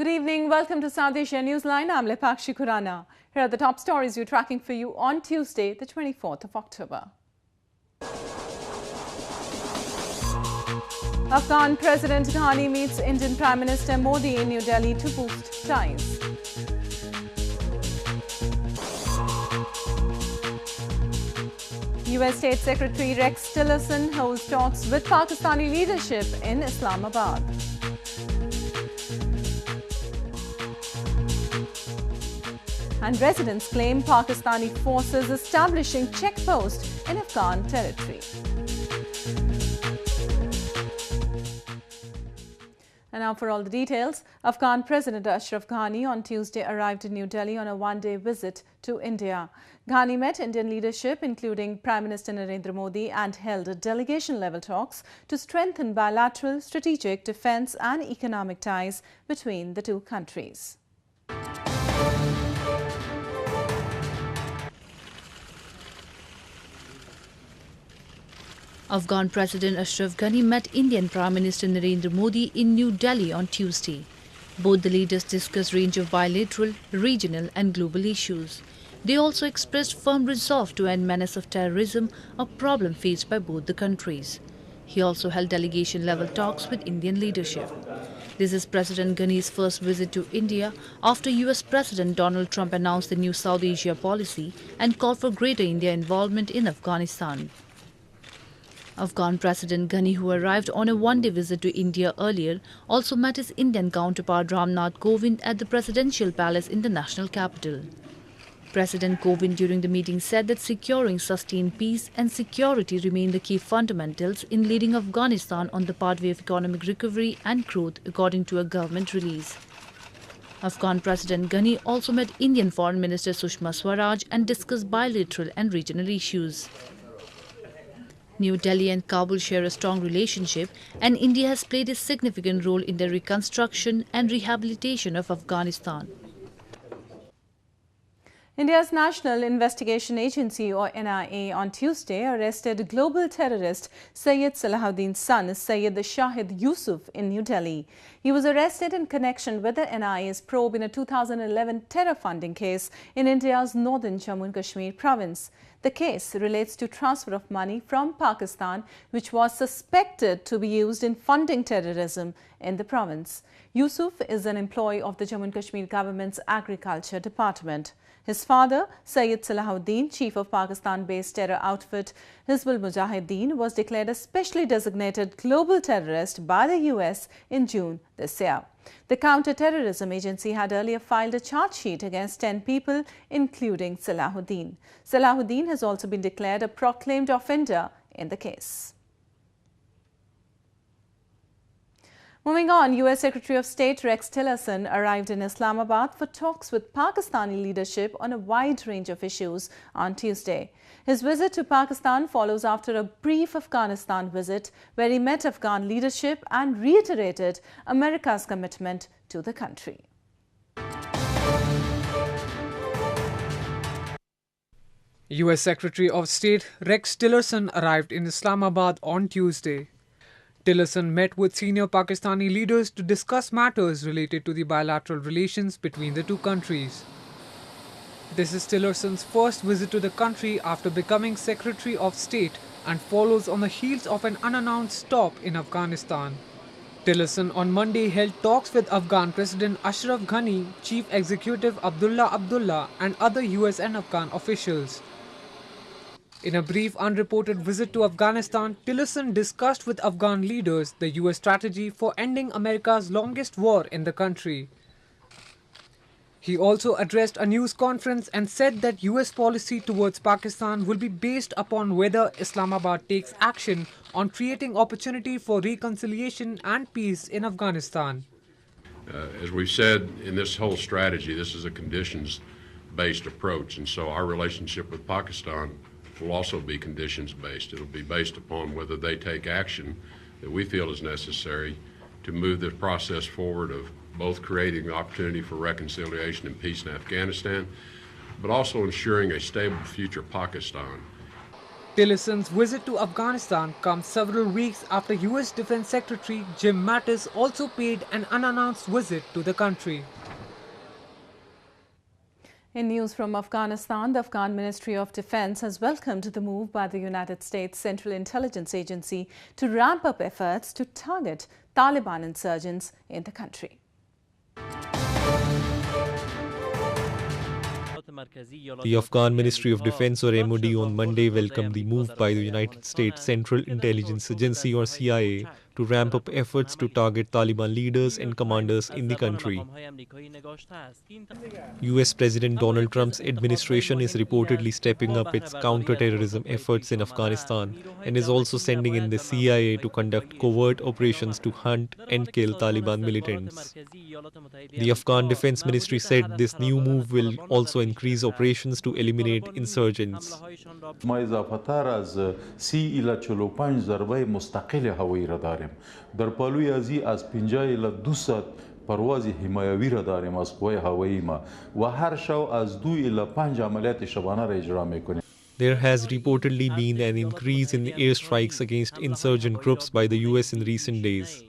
Good evening. Welcome to South Asia Newsline. I'm Lepakshi Khurana. Here are the top stories we're tracking for you on Tuesday, the 24th of October. Afghan President Ghani meets Indian Prime Minister Modi in New Delhi to boost ties. US State Secretary Rex Tillerson holds talks with Pakistani leadership in Islamabad. And residents claim Pakistani forces establishing checkpost in Afghan territory. And now for all the details. Afghan President Ashraf Ghani on Tuesday arrived in New Delhi on a one-day visit to India. Ghani met Indian leadership, including Prime Minister Narendra Modi, and held delegation-level talks to strengthen bilateral, strategic, defence and economic ties between the two countries. Afghan President Ashraf Ghani met Indian Prime Minister Narendra Modi in New Delhi on Tuesday. Both the leaders discussed a range of bilateral, regional and global issues. They also expressed firm resolve to end menace of terrorism, a problem faced by both the countries. He also held delegation-level talks with Indian leadership. This is President Ghani's first visit to India after US President Donald Trump announced the new South Asia policy and called for greater India involvement in Afghanistan. Afghan President Ghani, who arrived on a one-day visit to India earlier, also met his Indian counterpart Ramnath Kovind at the Presidential Palace in the national capital. President Kovind during the meeting said that securing sustained peace and security remain the key fundamentals in leading Afghanistan on the pathway of economic recovery and growth, according to a government release. Afghan President Ghani also met Indian Foreign Minister Sushma Swaraj and discussed bilateral and regional issues. New Delhi and Kabul share a strong relationship, and India has played a significant role in the reconstruction and rehabilitation of Afghanistan. India's National Investigation Agency or NIA on Tuesday arrested global terrorist Syed Salahuddin's son Syed Shahid Yusuf in New Delhi. He was arrested in connection with the NIA's probe in a 2011 terror funding case in India's northern Jammu and Kashmir province. The case relates to transfer of money from Pakistan, which was suspected to be used in funding terrorism in the province. Yusuf is an employee of the Jammu and Kashmir government's Agriculture Department. His father, Syed Salahuddin, chief of Pakistan-based terror outfit Hizbul Mujahideen, was declared a specially designated global terrorist by the US in June this year. The counter-terrorism agency had earlier filed a charge sheet against 10 people, including Salahuddin. Salahuddin has also been declared a proclaimed offender in the case. Moving on, US Secretary of State Rex Tillerson arrived in Islamabad for talks with Pakistani leadership on a wide range of issues on Tuesday. His visit to Pakistan follows after a brief Afghanistan visit where he met Afghan leadership and reiterated America's commitment to the country. US Secretary of State Rex Tillerson arrived in Islamabad on Tuesday. Tillerson met with senior Pakistani leaders to discuss matters related to the bilateral relations between the two countries. This is Tillerson's first visit to the country after becoming Secretary of State and follows on the heels of an unannounced stop in Afghanistan. Tillerson on Monday held talks with Afghan President Ashraf Ghani, Chief Executive Abdullah and other US and Afghan officials. In a brief unreported visit to Afghanistan, Tillerson discussed with Afghan leaders the US strategy for ending America's longest war in the country. He also addressed a news conference and said that US policy towards Pakistan will be based upon whether Islamabad takes action on creating opportunity for reconciliation and peace in Afghanistan. As we've said in this whole strategy, this is a conditions-based approach, and so our relationship with Pakistan will also be conditions-based. It'll be based upon whether they take action that we feel is necessary to move the process forward of both creating the opportunity for reconciliation and peace in Afghanistan, but also ensuring a stable future Pakistan. Tillerson's visit to Afghanistan comes several weeks after US Defense Secretary Jim Mattis also paid an unannounced visit to the country. In news from Afghanistan, the Afghan Ministry of Defence has welcomed the move by the United States Central Intelligence Agency to ramp up efforts to target Taliban insurgents in the country. The Afghan Ministry of Defence or MOD on Monday welcomed the move by the United States Central Intelligence Agency or CIA to ramp up efforts to target Taliban leaders and commanders in the country. US President Donald Trump's administration is reportedly stepping up its counter-terrorism efforts in Afghanistan and is also sending in the CIA to conduct covert operations to hunt and kill Taliban militants. The Afghan Defense Ministry said this new move will also increase operations to eliminate insurgents. در پالوی ازی از 50 الی 200 پرواز حمایوی را داریم از قوای هوایی ما و هر شب از 2 الی 5 عملیات شبانه را اجرا میکنیم. There has reportedly been an increase in airstrikes against insurgent groups by the US in recent days.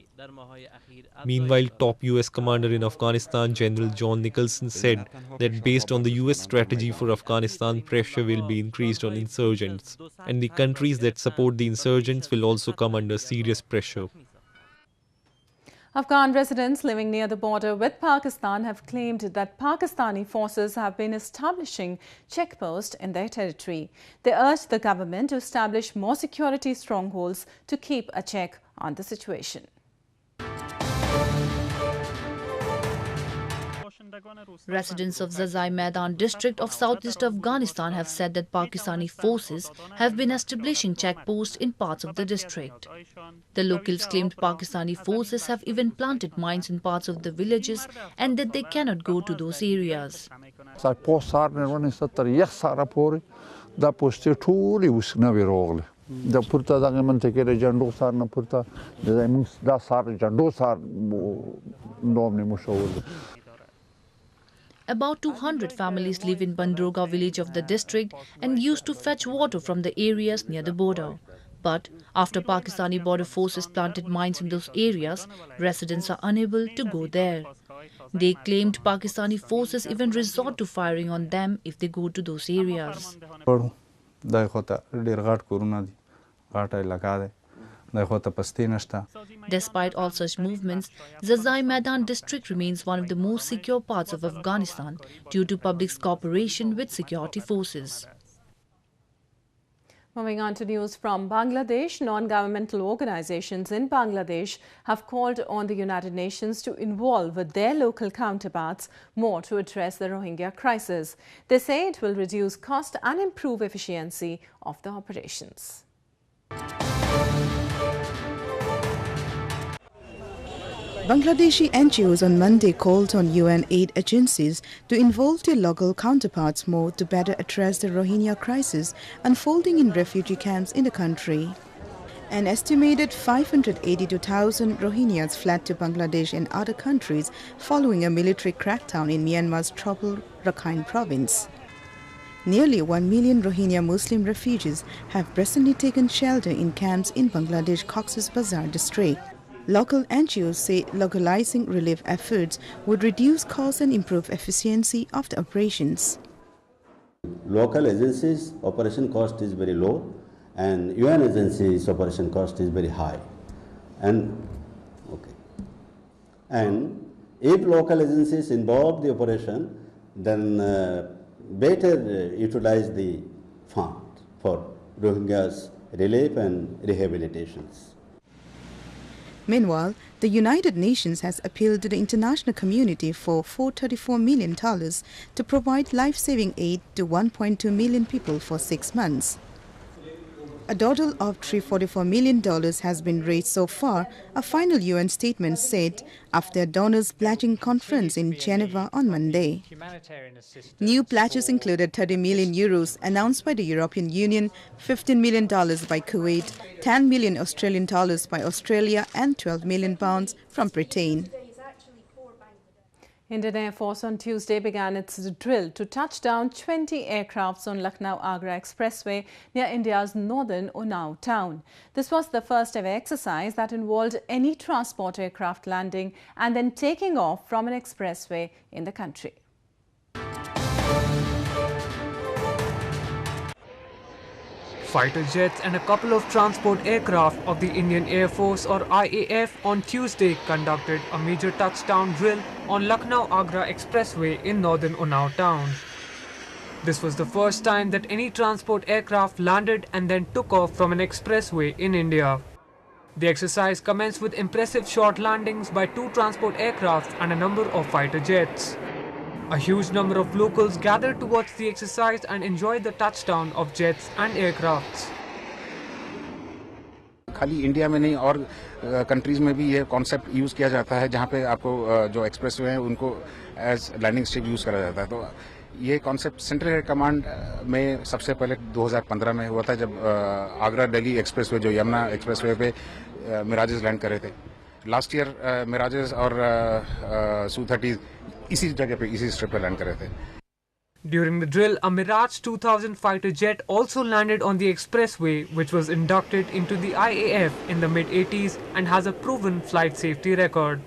Meanwhile, top US commander in Afghanistan, General John Nicholson, said that based on the US strategy for Afghanistan, pressure will be increased on insurgents, and the countries that support the insurgents will also come under serious pressure. Afghan residents living near the border with Pakistan have claimed that Pakistani forces have been establishing checkposts in their territory. They urged the government to establish more security strongholds to keep a check on the situation. Residents of Zazai Maidan district of southeast Afghanistan have said that Pakistani forces have been establishing checkposts in parts of the district. The locals claimed Pakistani forces have even planted mines in parts of the villages and that they cannot go to those areas. About 200 families live in Bandroga village of the district and used to fetch water from the areas near the border. But after Pakistani border forces planted mines in those areas, residents are unable to go there. They claimed Pakistani forces even resort to firing on them if they go to those areas. Despite all such movements, Zazai Maidan district remains one of the most secure parts of Afghanistan due to public's cooperation with security forces. Moving on to news from Bangladesh, non-governmental organizations in Bangladesh have called on the United Nations to involve their local counterparts more to address the Rohingya crisis. They say it will reduce cost and improve efficiency of the operations. Bangladeshi NGOs on Monday called on UN aid agencies to involve their local counterparts more to better address the Rohingya crisis unfolding in refugee camps in the country. An estimated 582,000 Rohingyas fled to Bangladesh and other countries following a military crackdown in Myanmar's troubled Rakhine province. Nearly 1 million Rohingya Muslim refugees have presently taken shelter in camps in Bangladesh Cox's Bazar district. Local NGOs say localizing relief efforts would reduce costs and improve efficiency of the operations. Local agencies' operation cost is very low and UN agencies' operation cost is very high. And if local agencies involve the operation, then better utilize the fund for Rohingyas relief and rehabilitations. Meanwhile, the United Nations has appealed to the international community for $434 million to provide life-saving aid to 1.2 million people for 6 months. A total of $344 million has been raised so far, a final UN statement said after a donors pledging conference in Geneva on Monday. New pledges included €30 million announced by the European Union, $15 million by Kuwait, $10 million Australian dollars by Australia and £12 million from Britain. Indian Air Force on Tuesday began its drill to touch down 20 aircrafts on Lucknow-Agra Expressway near India's northern Unnao town. This was the first ever exercise that involved any transport aircraft landing and then taking off from an expressway in the country. Fighter jets and a couple of transport aircraft of the Indian Air Force or IAF on Tuesday conducted a major touchdown drill on Lucknow-Agra Expressway in northern Unnao town. This was the first time that any transport aircraft landed and then took off from an expressway in India. The exercise commenced with impressive short landings by 2 transport aircraft and a number of fighter jets. A huge number of locals gathered to watch the exercise and enjoyed the touchdown of jets and aircrafts. खाली India में नहीं और countries में भी ये concept use किया जाता है जहाँ पे आपको जो एक्सप्रेसवे हैं उनको एज लैंडिंग स्ट्रिप यूज करा जाता है। तो ये कॉन्सेप्ट सेंट्रल एयर कमांड में सबसे पहले 2015 में हुआ था जब आगरा दिल्ली एक्सप्रेसवे जो यमुना एक्सप्रेसवे पे मिराजेस लैंड करे थे। लास्ट ईयर मिराजेस और Su-30 इसी जगह पे इसी स्ट्रिप पे लैंड करे थे। During the drill, a Mirage 2000 fighter jet also landed on the expressway, which was inducted into the IAF in the mid-80s and has a proven flight safety record.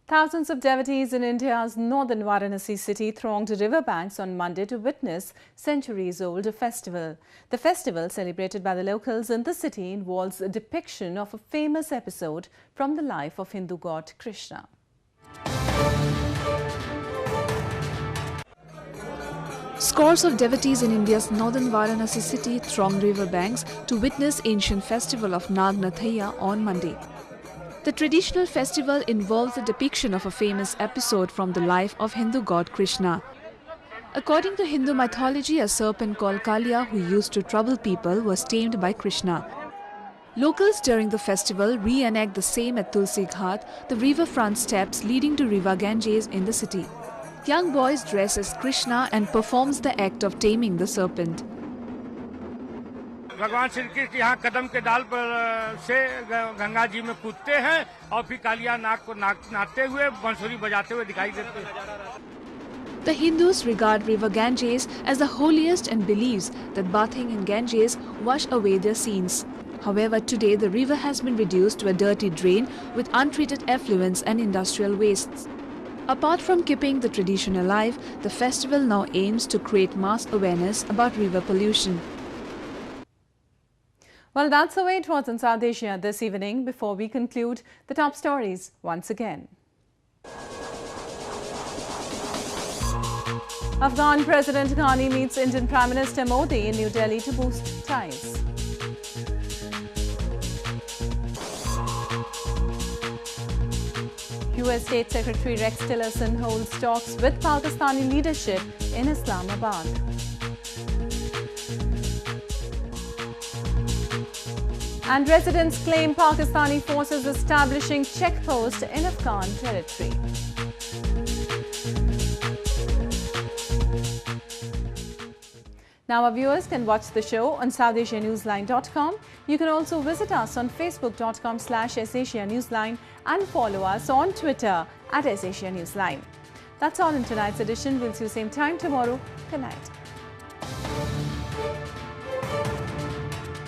Thousands of devotees in India's northern Varanasi city thronged riverbanks on Monday to witness centuries-old festival. The festival, celebrated by the locals in the city, involves a depiction of a famous episode from the life of Hindu god Krishna. Scores of devotees in India's northern Varanasi city thronged riverbanks to witness ancient festival of Nag Nathaiya on Monday. The traditional festival involves the depiction of a famous episode from the life of Hindu god Krishna. According to Hindu mythology, a serpent called Kaliya who used to trouble people was tamed by Krishna. Locals during the festival reenact the same at Tulsi Ghat, the riverfront steps leading to River Ganges in the city. Young boys dress as Krishna and performs the act of taming the serpent. भगवान श्री कृष्ण यहाँ कदम के डाल पर से गंगा जी में कूदते हैं और फिर कालिया नाग को नाचते हुए बांसुरी बजाते हुए दिखाई देते हैं। The Hindus regard River Ganges as the holiest and believes that bathing in Ganges wash away their sins. However, today the river has been reduced to a dirty drain with untreated effluents and industrial wastes. Apart from keeping the tradition alive, the festival now aims to create mass awareness about river pollution. Well, that's the way it was in South Asia this evening. Before we conclude, the top stories once again. Afghan President Ghani meets Indian Prime Minister Modi in New Delhi to boost ties. US State Secretary Rex Tillerson holds talks with Pakistani leadership in Islamabad. And residents claim Pakistani forces establishing checkpost in Afghan territory. Now our viewers can watch the show on SouthAsiaNewsline.com. You can also visit us on Facebook.com/SAsiaNewsline and follow us on Twitter @SAsiaNewsline. That's all in tonight's edition. We'll see you same time tomorrow. Good night.